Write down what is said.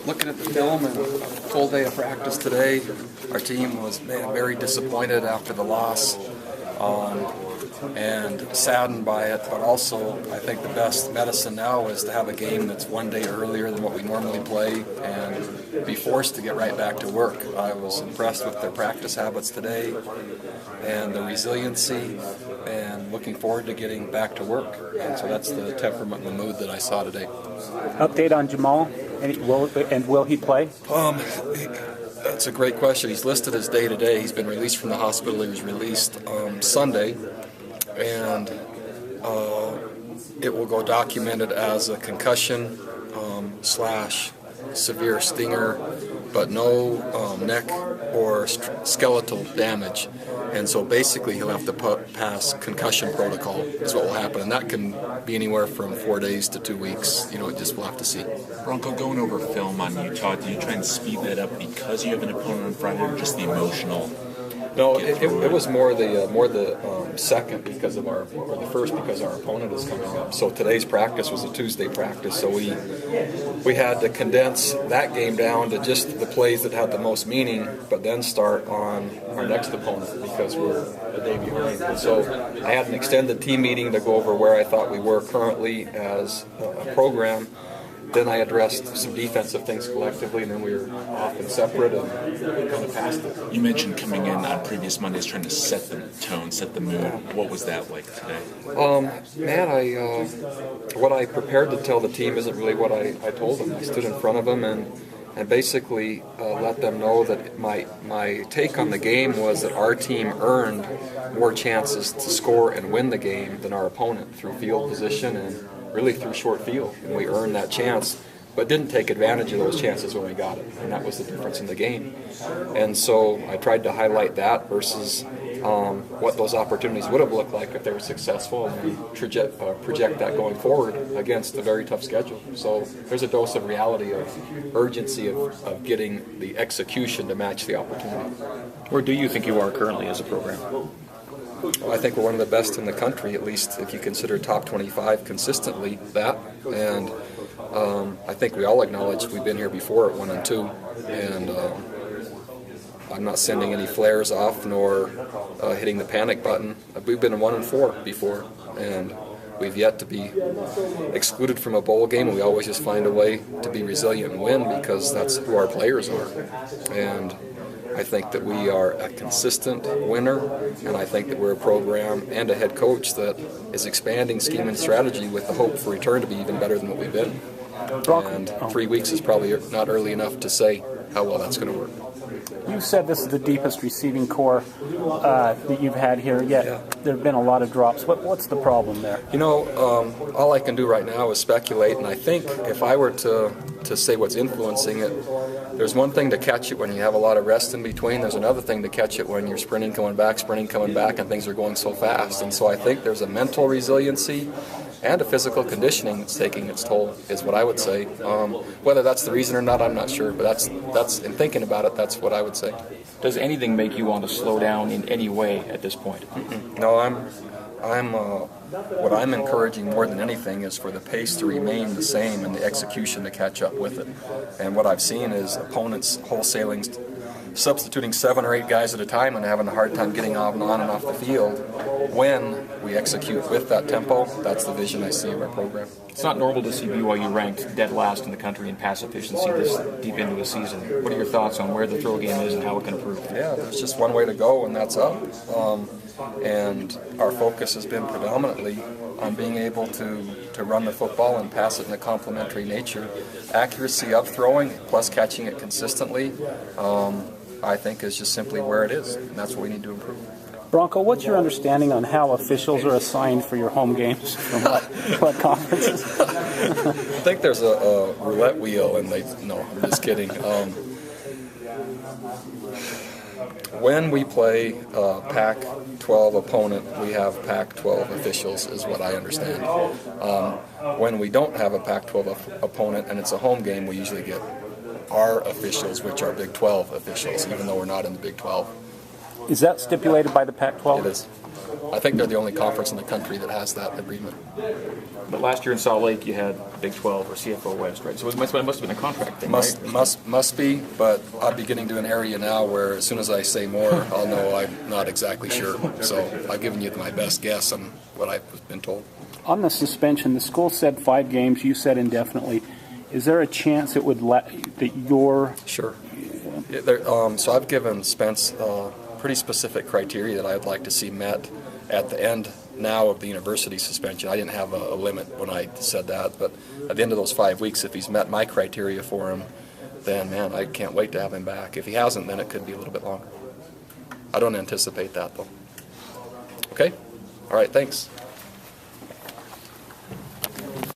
looking at the film and a full day of practice today, our team was very disappointed after the loss and saddened by it, but also I think the best medicine now is to have a game that's one day earlier than what we normally play and be forced to get right back to work. I was impressed with their practice habits today and the resiliency and looking forward to getting back to work. And so that's the temperament and the mood that I saw today. Update on Jamal, and will he play? That's a great question. He's listed as day-to-day. He's been released from the hospital. He was released Sunday, and it will go documented as a concussion slash severe stinger, but no neck or skeletal damage. And so basically he'll have to pass concussion protocol is what will happen. And that can be anywhere from 4 days to 2 weeks. Just we'll have to see. Bronco, going over film on Utah, do you try and speed that up because you have an opponent on Friday, or just the emotional? No, it was more the second because of the first because our opponent is coming up. So today's practice was a Tuesday practice, so we had to condense that game down to just the plays that had the most meaning, but then start on our next opponent because we're a day behind. And so I had an extended team meeting to go over where I thought we were currently as a program. Then I addressed some defensive things collectively, and then we were off and separate and kind of passed it. You mentioned coming in on previous Mondays trying to set the tone, set the mood. What was that like today? What I prepared to tell the team isn't really what I told them. I stood in front of them and basically let them know that my take on the game was that our team earned more chances to score and win the game than our opponent through field position and really through short field, and we earned that chance, but didn't take advantage of those chances when we got it, and that was the difference in the game. And so I tried to highlight that versus what those opportunities would have looked like if they were successful, and project that going forward against a very tough schedule. So there's a dose of reality, of urgency of getting the execution to match the opportunity. Where do you think you are currently as a program? I think we're one of the best in the country, at least if you consider top 25 consistently that. And I think we all acknowledge we've been here before at 1 and 2, and I'm not sending any flares off nor hitting the panic button. We've been 1 and 4 before, and we've yet to be excluded from a bowl game, and we always just find a way to be resilient and win because that's who our players are. And I think that we are a consistent winner, and I think that we're a program and a head coach that is expanding scheme and strategy with the hope for return to be even better than what we've been. And 3 weeks is probably not early enough to say how well that's going to work. You said this is the deepest receiving core that you've had here, yet there have been a lot of drops. What's the problem there? All I can do right now is speculate, and I think if I were to say what's influencing it, there's one thing to catch it when you have a lot of rest in between. There's another thing to catch it when you're sprinting, coming back, and things are going so fast. And so I think there's a mental resiliency and a physical conditioning that's taking its toll, is what I would say. Whether that's the reason or not, I'm not sure, but that's in thinking about it, that's what I would say. Does anything make you want to slow down in any way at this point? No, what I'm encouraging more than anything is for the pace to remain the same and the execution to catch up with it. And what I've seen is opponents wholesaling, substituting 7 or 8 guys at a time and having a hard time getting on and off the field. When we execute with that tempo, that's the vision I see of our program. It's not normal to see BYU ranked dead last in the country in pass efficiency this deep into a season. What are your thoughts on where the throw game is and how it can improve? Yeah, there's just one way to go, and that's up. And our focus has been predominantly on being able to run the football and pass it in a complementary nature. Accuracy of throwing plus catching it consistently, I think, is just simply where it is, and that's what we need to improve. Bronco, what's your understanding on how officials are assigned for your home games from what conferences? I think there's a roulette wheel, and no, I'm just kidding. When we play a Pac-12 opponent, we have Pac-12 officials, is what I understand. When we don't have a Pac-12 opponent and it's a home game, we usually get our officials, which are Big 12 officials, even though we're not in the Big 12. Is that stipulated by the Pac-12? It is. I think they're the only conference in the country that has that agreement. But last year in Salt Lake, you had Big 12 or CFO West, right? So it must have been a contract thing, right? Must be, but I'm beginning to an area now where as soon as I say more, I'll know I'm not exactly sure. So I've given you my best guess on what I've been told. On the suspension, the school said 5 games. You said indefinitely. Is there a chance it would that your Sure. So I've given Spence pretty specific criteria that I'd like to see met at the end now of the university suspension. I didn't have a limit when I said that, but at the end of those 5 weeks, if he's met my criteria for him, then, man, I can't wait to have him back. If he hasn't, then it could be a little bit longer. I don't anticipate that, though. Okay? All right, thanks.